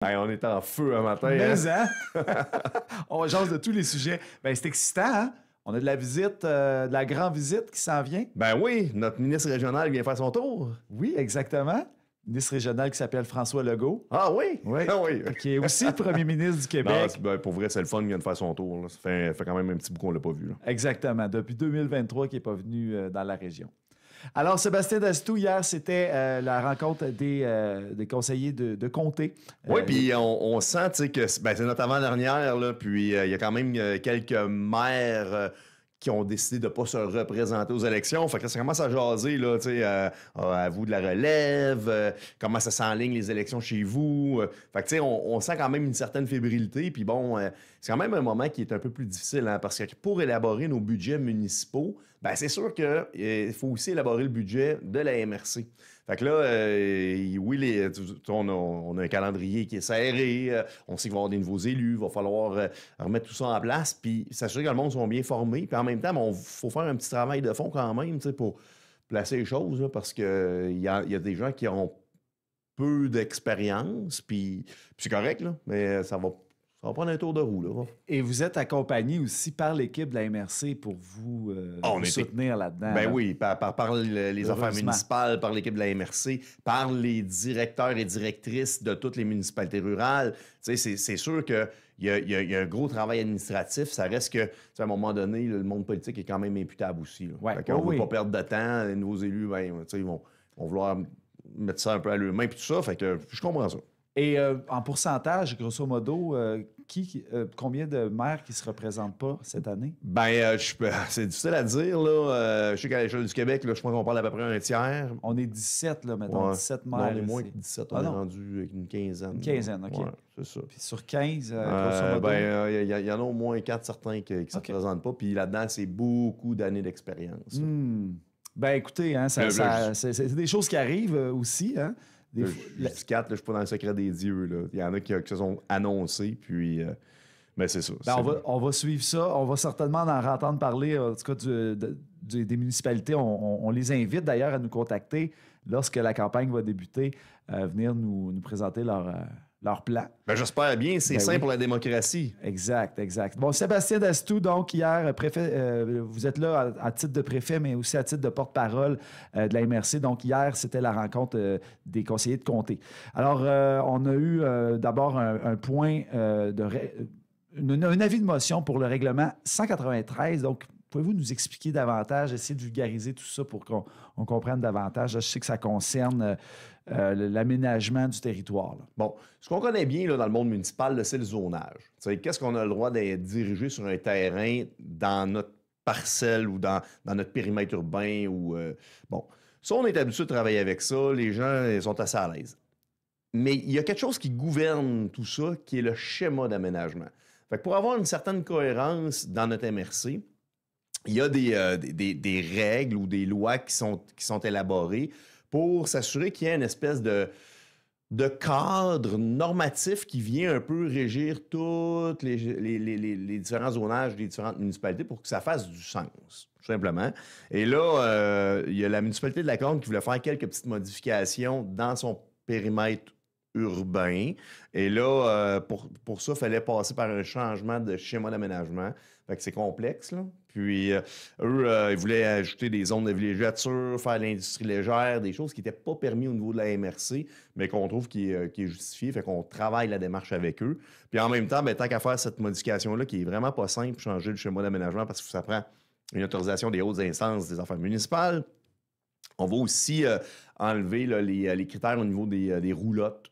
Ben, on est en feu un matin. Mais, hein? On jase de tous les sujets. Ben, c'est excitant, hein? On a de la visite, de la grande visite qui s'en vient. Ben oui, notre ministre régional vient faire son tour. Oui, exactement. Ministre régional qui s'appelle François Legault. Ah oui? Oui. Ah oui. Qui est aussi le premier ministre du Québec. Non, ben, pour vrai, c'est le fun, il vient de faire son tour. Là. Ça fait quand même un petit bout qu'on l'a pas vu. Là. Exactement. Depuis 2023 qu'il n'est pas venu dans la région. Alors, Sébastien Dastou, hier, c'était la rencontre des conseillers de comté. Oui, puis on sent que c'est notre avant-dernière, là, puis il y a quand même quelques maires qui ont décidé de ne pas se représenter aux élections. Fait que là, ça commence à jaser, là, à vous de la relève, comment ça s'enligne les élections chez vous. Fait que, on sent quand même une certaine fébrilité. Puis bon, c'est quand même un moment qui est un peu plus difficile, hein, parce que pour élaborer nos budgets municipaux, ben c'est sûr qu'il faut aussi élaborer le budget de la MRC. Fait que là, oui, on a un calendrier qui est serré, on sait qu'il va y avoir des nouveaux élus, il va falloir remettre tout ça en place, puis s'assurer que le monde soit bien formé. Puis en même temps, il faut faire un petit travail de fond quand même pour placer les choses, là, parce qu'il y a des gens qui ont peu d'expérience, puis c'est correct, là, mais ça va prendre un tour de roue. Là. Et vous êtes accompagné aussi par l'équipe de la MRC pour vous, vous soutenir là-dedans. Ben là. oui, par les affaires municipales, par l'équipe de la MRC, par les directeurs et directrices de toutes les municipalités rurales. C'est sûr qu'il y a un gros travail administratif. Ça reste que, à un moment donné, le monde politique est quand même imputable aussi. Ouais. On ne veut pas perdre de temps. Les nouveaux élus, ils vont vouloir mettre ça un peu à leur main et tout ça. Fait que je comprends ça. Et en pourcentage, grosso modo, combien de maires qui ne se représentent pas cette année? Ben, c'est difficile à dire. Là. Je sais qu'à l'échelle du Québec, là, je pense qu'on parle à peu près un tiers. On est 17, là, mettons, 17 maires. Non, on est moins que 17. On est rendu avec une quinzaine. Une quinzaine, OK. Ouais, c'est ça. Puis sur 15, grosso modo? Ben, il y en a au moins 4 certains qui ne se représentent pas. Puis là-dedans, c'est beaucoup d'années d'expérience. Ben, écoutez, hein, c'est des choses qui arrivent aussi, hein? Je dis 4, je ne suis pas dans le secret des dieux. Là. Il y en a qui se sont annoncés, puis... mais c'est ça. Ben, on va suivre ça. On va certainement en entendre parler, en tout cas, des municipalités. On les invite d'ailleurs à nous contacter lorsque la campagne va débuter, venir nous présenter leur plan. Ben, j'espère bien. C'est sain pour la démocratie. Exact. Bon, Sébastien Dastou, donc, hier, préfet, vous êtes là à titre de préfet, mais aussi à titre de porte-parole de la MRC. Donc, hier, c'était la rencontre des conseillers de comté. Alors, on a eu d'abord un point un avis de motion pour le règlement 193. Donc, pouvez-vous nous expliquer davantage, essayer de vulgariser tout ça pour qu'on comprenne davantage? Je sais que ça concerne l'aménagement du territoire. Là. Bon, ce qu'on connaît bien là, dans le monde municipal, c'est le zonage. Qu'est-ce qu'on a le droit d'être dirigé sur un terrain dans notre parcelle ou dans notre périmètre urbain? Bon, ça, on est habitué de travailler avec ça. Les gens sont assez à l'aise. Mais il y a quelque chose qui gouverne tout ça, qui est le schéma d'aménagement. Fait que pour avoir une certaine cohérence dans notre MRC, il y a des règles ou des lois qui sont élaborées pour s'assurer qu'il y ait une espèce de cadre normatif qui vient un peu régir tous les différents zonages des différentes municipalités pour que ça fasse du sens, tout simplement. Et là, il y a la municipalité de Lacombe qui voulait faire quelques petites modifications dans son périmètre urbain. Et là, pour ça, il fallait passer par un changement de schéma d'aménagement. Fait que c'est complexe, là. Puis, eux, ils voulaient ajouter des zones de villégiature, faire de l'industrie légère, des choses qui n'étaient pas permises au niveau de la MRC, mais qu'on trouve qui est justifiée. Fait qu'on travaille la démarche avec eux. Puis en même temps, tant qu'à faire cette modification-là, qui est vraiment pas simple, changer le schéma d'aménagement, parce que ça prend une autorisation des hautes instances des affaires municipales. On va aussi enlever là, les critères au niveau des roulottes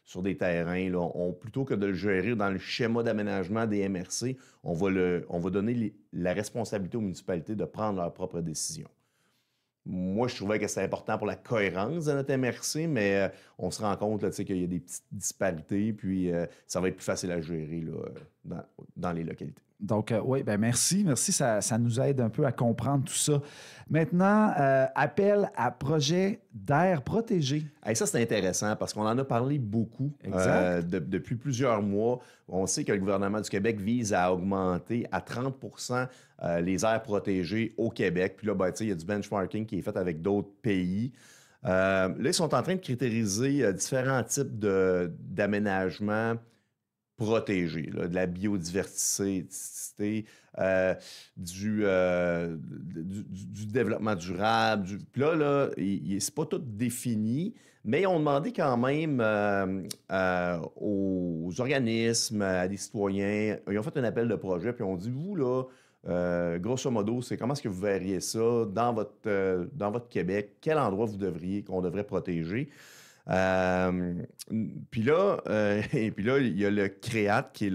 sur des terrains. Là. Plutôt que de le gérer dans le schéma d'aménagement des MRC, on va donner la responsabilité aux municipalités de prendre leurs propres décisions. Moi, je trouvais que c'était important pour la cohérence de notre MRC, mais on se rend compte là, qu'il y a des petites disparités, puis ça va être plus facile à gérer là, dans les localités. Donc, oui, ben merci, ça nous aide un peu à comprendre tout ça. Maintenant, appel à projet d'air protégé. Hey, ça, c'est intéressant parce qu'on en a parlé beaucoup depuis plusieurs mois. On sait que le gouvernement du Québec vise à augmenter à 30 % les aires protégées au Québec. Puis là, il y a du benchmarking qui est fait avec d'autres pays. Là, ils sont en train de critériser différents types d'aménagements protégés, là, de la biodiversité, du développement durable. Puis là c'est pas tout défini, mais ils ont demandé quand même aux organismes, à des citoyens, ils ont fait un appel de projet, puis on dit, vous, là, grosso modo, c'est comment est-ce que vous verriez ça dans votre Québec? Quel endroit qu'on devrait protéger? Puis là, il y a le CREAT qui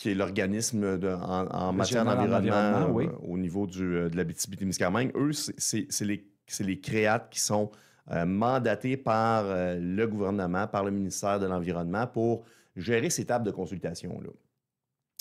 est l'organisme en matière d'environnement oui. au niveau de l'Abitibi-Témiscamingue. Eux, c'est les CREAT qui sont mandatés par le gouvernement, par le ministère de l'Environnement pour gérer ces tables de consultation-là.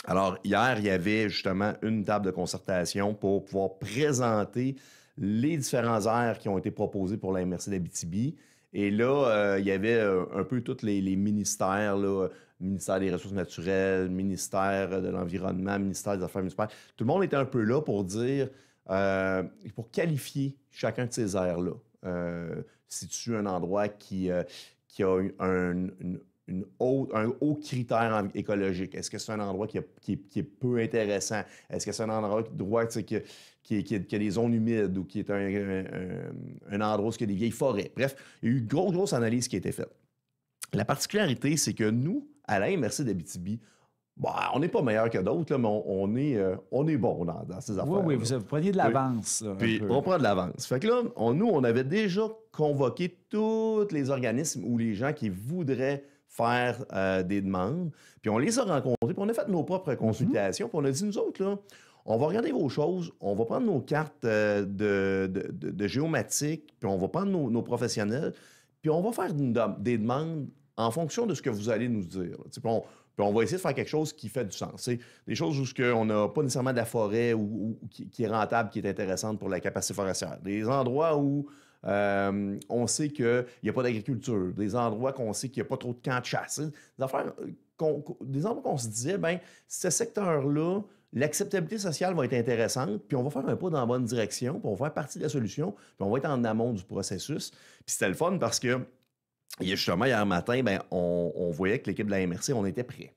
Alors, hier, il y avait justement une table de concertation pour pouvoir présenter les différents aires qui ont été proposés pour la MRC d'Abitibi. Et là, il y avait un peu tous les ministères, là, ministère des Ressources naturelles, ministère de l'Environnement, ministère des Affaires municipales. Tout le monde était un peu là pour dire, pour qualifier chacun de ces aires-là. Si-tu un endroit qui a un haut critère écologique? Est-ce que c'est un endroit qui est peu intéressant? Est-ce que c'est un endroit qui a des zones humides ou qui est un endroit où il y a des vieilles forêts? Bref, il y a eu une grosse analyse qui a été faite. La particularité, c'est que nous, à la MRC d'Abitibi, on n'est pas meilleur que d'autres, là, mais on est bon dans ces affaires. Oui, vous preniez de l'avance. Puis on prend de l'avance. Fait que là, on avait déjà convoqué tous les organismes ou les gens qui voudraient faire des demandes. Puis on les a rencontrés, puis on a fait nos propres consultations, puis on a dit, nous autres, là, on va regarder vos choses, on va prendre nos cartes de géomatique, puis on va prendre nos professionnels, puis on va faire des demandes en fonction de ce que vous allez nous dire. Puis on va essayer de faire quelque chose qui fait du sens. C'est des choses où on n'a pas nécessairement de la forêt ou qui est rentable, qui est intéressante pour la capacité forestière. Des endroits où on sait qu'il n'y a pas d'agriculture. Des endroits qu'on sait qu'il n'y a pas trop de camps de chasse. Des endroits qu'on se disait, bien, ce secteur-là, l'acceptabilité sociale va être intéressante, puis on va faire un pas dans la bonne direction, puis on va faire partie de la solution, puis on va être en amont du processus. Puis c'était le fun parce que justement, hier matin, on voyait que l'équipe de la MRC, on était prêts.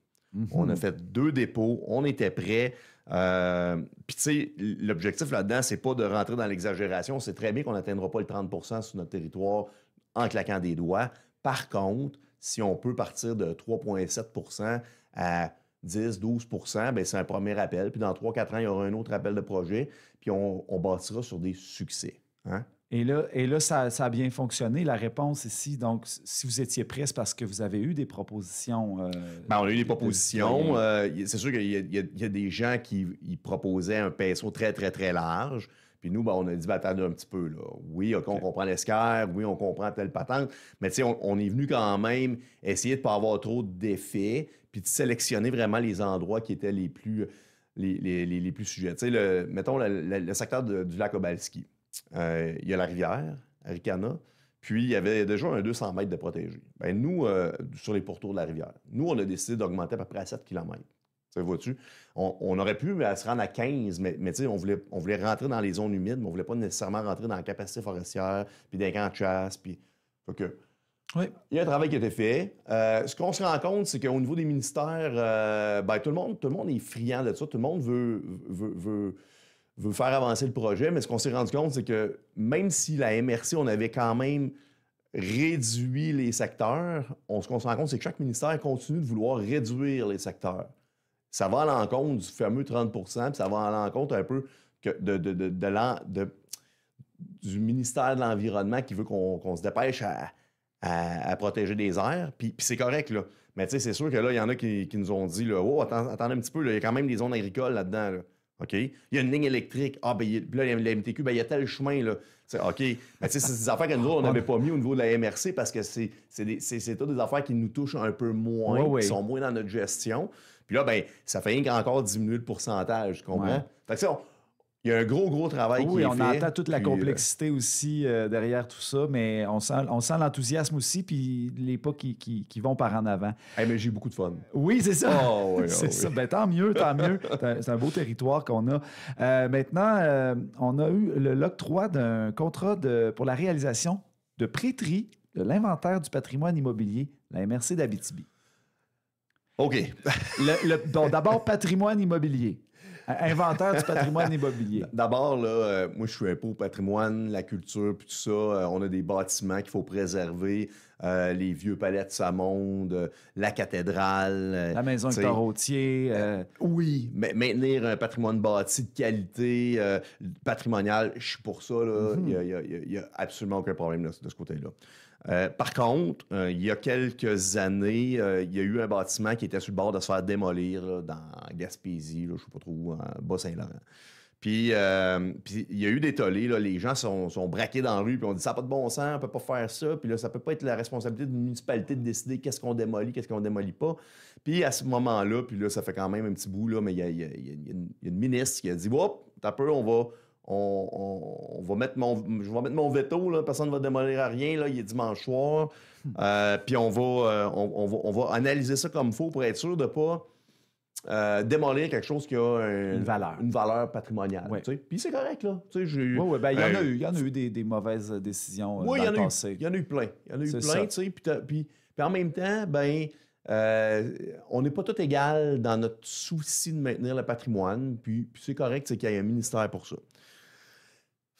On a fait 2 dépôts, on était prêts. Puis, tu sais, l'objectif là-dedans, c'est pas de rentrer dans l'exagération. C'est très bien qu'on n'atteindra pas le 30 % sur notre territoire en claquant des doigts. Par contre, si on peut partir de 3,7 % à 10-12 %, bien, c'est un premier appel. Puis, dans 3-4 ans, il y aura un autre appel de projet. Puis, on bâtira sur des succès. Hein? Et là ça a bien fonctionné. La réponse ici, donc, si vous étiez prêts, c'est parce que vous avez eu des propositions. On a eu des propositions. C'est sûr qu'il y a des gens qui proposaient un PSO très, très, très large. Puis nous, on a dit, attendez un petit peu. Là. Oui, OK, on comprend l'esquerre. Oui, on comprend telle patente. Mais tu sais, on est venu quand même essayer de ne pas avoir trop d'effets puis de sélectionner vraiment les endroits qui étaient les plus sujets. Tu sais, mettons le secteur du lac Obalski. Il y a la rivière, Aricana, puis il y avait déjà un 200 mètres de protégé. Bien, nous, sur les pourtours de la rivière, nous, on a décidé d'augmenter à peu près à 7 km. Tu vois-tu? On aurait pu se rendre à 15, mais tu sais, on voulait rentrer dans les zones humides, mais on ne voulait pas nécessairement rentrer dans la capacité forestière, puis des camps de chasse, puis... Oui. Il y a un travail qui a été fait. Ce qu'on se rend compte, c'est qu'au niveau des ministères, tout le monde est friand de ça. Tout le monde veut faire avancer le projet, mais ce qu'on s'est rendu compte, c'est que même si la MRC, on avait quand même réduit les secteurs, ce qu'on se rend compte, c'est que chaque ministère continue de vouloir réduire les secteurs. Ça va à l'encontre du fameux 30 %, puis ça va à l'encontre un peu du ministère de l'Environnement qui veut qu'on se dépêche à protéger des aires, puis c'est correct, là. Mais tu sais, c'est sûr que là, il y en a qui nous ont dit, là, oh, attendez un petit peu, il y a quand même des zones agricoles là-dedans, là. OK? Il y a une ligne électrique. Puis là, la MTQ, il y a tel chemin, là. OK. Mais tu sais, c'est des affaires que nous autres, on n'avait pas mis au niveau de la MRC parce que c'est toutes des affaires qui nous touchent un peu moins, qui sont moins dans notre gestion. Puis là, ça fait encore diminuer le pourcentage, tu comprends? Fait que ça, Il y a un gros travail qui Oui, est on fait. entend toute la puis, complexité aussi derrière tout ça, mais on sent l'enthousiasme aussi, puis les pas qui vont par en avant. mais j'ai eu beaucoup de fun. Oui, c'est ça. Oh, oui, C'est oh, ça. oui. Ben, tant mieux, tant mieux. C'est un beau territoire qu'on a. Maintenant, on a eu l'octroi d'un contrat pour la réalisation de prêterie de l'inventaire du patrimoine immobilier, la MRC d'Abitibi. OK. Bon, d'abord, patrimoine immobilier. Inventaire du patrimoine immobilier. D'abord, là, moi, je suis un peu au patrimoine, la culture, puis tout ça. On a des bâtiments qu'il faut préserver. Les vieux palais de Samonde, la cathédrale. La maison tu sais, Hector Routier. Oui, mais maintenir un patrimoine bâti de qualité, patrimonial, je suis pour ça. Là. Il y a absolument aucun problème de ce côté-là. Par contre, il y a quelques années, il y a eu un bâtiment qui était sur le bord de se faire démolir là, dans Gaspésie, là, je ne sais pas trop où, en Bas-Saint-Laurent. Puis il y a eu des tollés, là, les gens sont braqués dans la rue, puis on dit ça n'a pas de bon sens, on ne peut pas faire ça, puis là, ça ne peut pas être la responsabilité d'une municipalité de décider qu'est-ce qu'on démolit pas. Puis à ce moment-là, puis là, ça fait quand même un petit bout, là, mais il y a une ministre qui a dit hop, t'as peur, je vais mettre mon veto, là, personne ne va démolir à rien, là, il est dimanche soir. Puis on va analyser ça comme il faut pour être sûr de ne pas démolir quelque chose qui a une valeur patrimoniale. Ouais. Tu sais. Puis c'est correct, là. Tu sais, Oui, ben, il y en a eu des mauvaises décisions oui, dans le passé. il y en a eu plein. Il y en a eu C'est plein, tu sais. Puis en même temps, ben, on n'est pas tous égaux dans notre souci de maintenir le patrimoine. Puis c'est correct, c'est qu'il y a un ministère pour ça.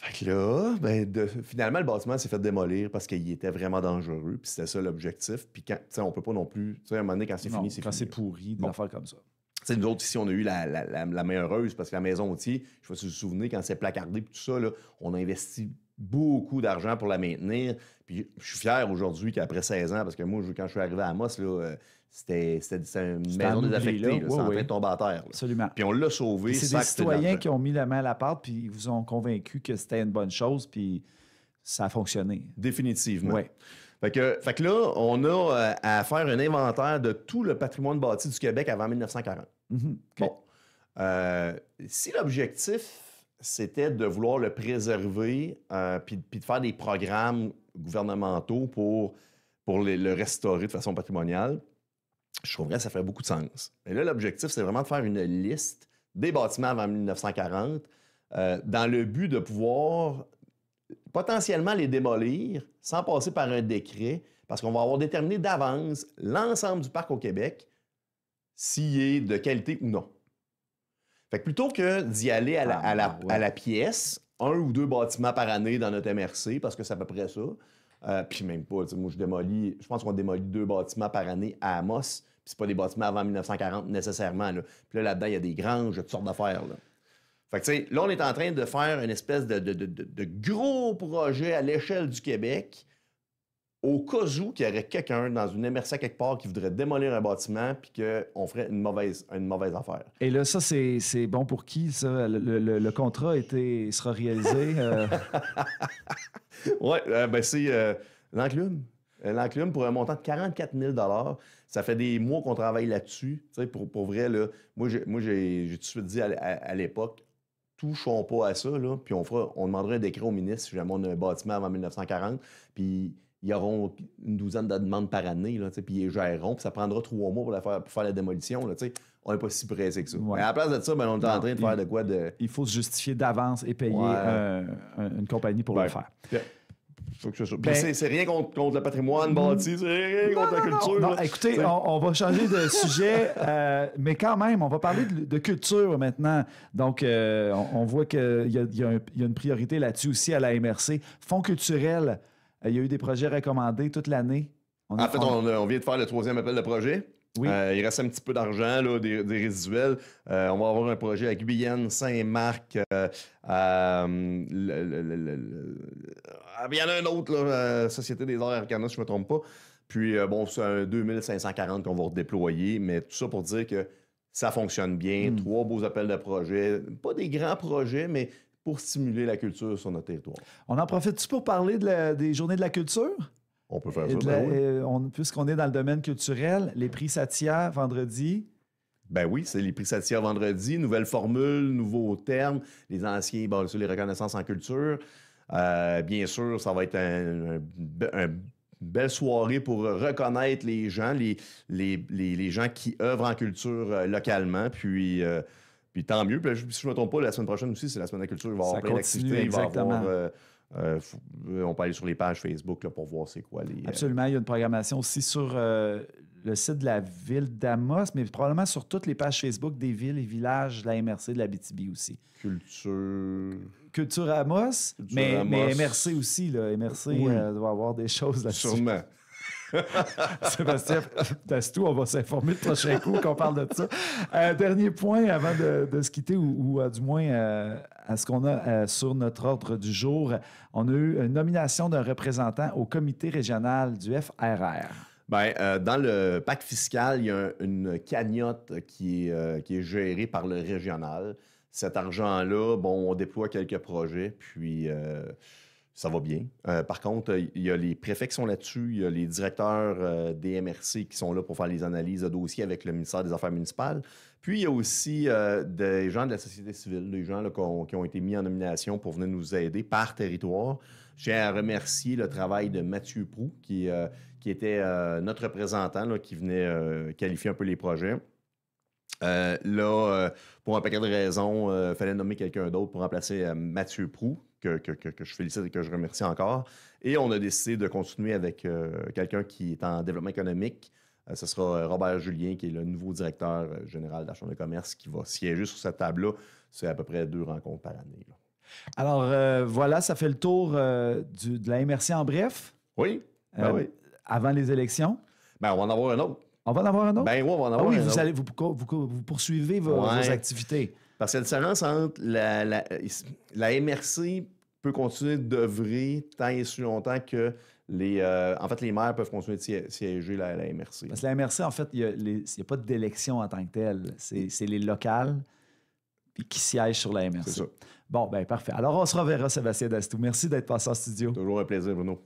Fait que là, ben, finalement, le bâtiment s'est fait démolir parce qu'il était vraiment dangereux. Puis c'était ça l'objectif. Puis on peut pas non plus. Tu sais, à un moment donné, quand c'est fini, c'est fini. Quand c'est pourri, de l'affaire comme ça. T'sais, nous autres, ici, on a eu la main heureuse parce que la maison Autier, je ne sais pas si vous vous souvenez, quand c'est placardé et tout ça, là, on a investi beaucoup d'argent pour la maintenir. Puis je suis fier aujourd'hui qu'après 16 ans, parce que moi, quand je suis arrivé à Amos, là, c'était une maison désaffectée. Là, ça en train de tomber à terre. Là. Absolument. Puis on l'a sauvé. C'est des citoyens qui ont mis la main à la pâte puis ils vous ont convaincu que c'était une bonne chose puis ça a fonctionné. Définitivement. Ouais. Fait que là, on a à faire un inventaire de tout le patrimoine bâti du Québec avant 1940. Okay. Bon. Si l'objectif, c'était de vouloir le préserver puis de faire des programmes gouvernementaux pour le restaurer de façon patrimoniale, je trouverais que ça ferait beaucoup de sens. Mais là, l'objectif, c'est vraiment de faire une liste des bâtiments avant 1940 dans le but de pouvoir potentiellement les démolir sans passer par un décret, parce qu'on va avoir déterminé d'avance l'ensemble du parc au Québec, s'il est de qualité ou non. Fait que plutôt que d'y aller à la pièce, 1 ou 2 bâtiments par année dans notre MRC, parce que c'est à peu près ça, puis même pas, moi je pense qu'on démolit 2 bâtiments par année à Amos, puis c'est pas des bâtiments avant 1940 nécessairement. Là. Puis là-dedans, il y a des granges, toutes sortes d'affaires. Là. Fait que, tu sais, là, on est en train de faire une espèce de gros projet à l'échelle du Québec, au cas où il y aurait quelqu'un dans une MRC quelque part qui voudrait démolir un bâtiment puis qu'on ferait une mauvaise affaire. Et là, ça, c'est bon pour qui, ça? Le contrat sera réalisé? Oui, ben c'est l'enclume. L'enclume, pour un montant de 44 000 $. Ça fait des mois qu'on travaille là-dessus. Tu sais, pour vrai, là, moi, j'ai tout de suite dit à l'époque, touchons pas à ça, là, puis on demandera un décret au ministre si jamais on a un bâtiment avant 1940, puis ils auront une douzaine de demandes par année, là, puis ils les géreront, puis ça prendra 3 mois pour faire la démolition. Là, on n'est pas si pressé que ça. Ouais. Mais à la place de ça, ben, on est en train de faire de quoi de... Il faut se justifier d'avance et payer une compagnie pour le faire. C'est rien contre le patrimoine bâti, c'est rien contre la culture. Non, écoutez, on va changer de sujet, mais quand même, on va parler de culture maintenant. Donc, on voit qu'il y a une priorité là-dessus aussi à la MRC. Fonds culturel, il y a eu des projets recommandés toute l'année. On vient de faire le 3e appel de projet. Oui. Il reste un petit peu d'argent, là, des résiduels. On va avoir un projet à Guyenne, Saint-Marc. Il y en a un autre, là, Société des Arts Arcanas, si je ne me trompe pas. Puis, c'est un 2540 qu'on va redéployer. Mais tout ça pour dire que ça fonctionne bien. 3 beaux appels de projet. Pas des grands projets, mais pour stimuler la culture sur notre territoire. On en profite-tu pour parler des Journées de la culture? On peut faire ça. Puisqu'on est dans le domaine culturel, les prix Satia, vendredi. Ben oui, c'est les prix Satia vendredi, nouvelle formule, nouveaux termes, les anciens, bon, sur les reconnaissances en culture. Bien sûr, ça va être une belle soirée pour reconnaître les gens, les gens qui œuvrent en culture localement. Puis tant mieux. Puis, si je ne me trompe pas, la semaine prochaine aussi, c'est la semaine de la culture. Il va y avoir Ça plein continue, d'activités. Il va y exactement. avoir, on peut aller sur les pages Facebook là, pour voir c'est quoi les. Absolument. Il y a une programmation aussi sur le site de la ville d'Amos, mais probablement sur toutes les pages Facebook des villes et villages de la MRC de l'Abitibi aussi. Culture Amos, mais MRC aussi. Là. MRC doit avoir des choses là-dessus. Sûrement. Sébastien Dastou, on va s'informer le prochain coup qu'on parle de ça. Dernier point avant de se quitter, ou du moins à ce qu'on a sur notre ordre du jour. On a eu une nomination d'un représentant au comité régional du FRR. Bien, dans le pacte fiscal, il y a une cagnotte qui est gérée par le régional. Cet argent-là, bon, on déploie quelques projets, puis ça va bien. Par contre, il y a les préfets qui sont là-dessus, il y a les directeurs des MRC qui sont là pour faire les analyses de dossiers avec le ministère des Affaires municipales. Puis, il y a aussi des gens de la société civile, des gens là, qui ont été mis en nomination pour venir nous aider par territoire. Je tiens à remercier le travail de Mathieu Proux, qui était notre représentant, là, qui venait qualifier un peu les projets. Pour un paquet de raisons, il fallait nommer quelqu'un d'autre pour remplacer Mathieu Proux, que je félicite et que je remercie encore. Et on a décidé de continuer avec quelqu'un qui est en développement économique. Ce sera Robert Julien, qui est le nouveau directeur général de la Chambre de commerce, qui va siéger sur cette table-là. C'est à peu près 2 rencontres par année. Là. Alors, voilà, ça fait le tour de la MRC en bref. Oui, oui. Avant les élections. Ben, on va en avoir un autre. On va en avoir un autre? Ben oui, on va en avoir un autre. Vous poursuivez vos activités. Parce qu'il y a une différence entre la MRC peut continuer d'œuvrer tant et si longtemps que les maires peuvent continuer de siéger la MRC. Parce que la MRC, en fait, il n'y a pas d'élection en tant que telle. C'est les locales qui siègent sur la MRC. C'est ça. Bon, ben parfait. Alors, on se reverra, Sébastien Dastou. Merci d'être passé en studio. Toujours un plaisir, Bruno.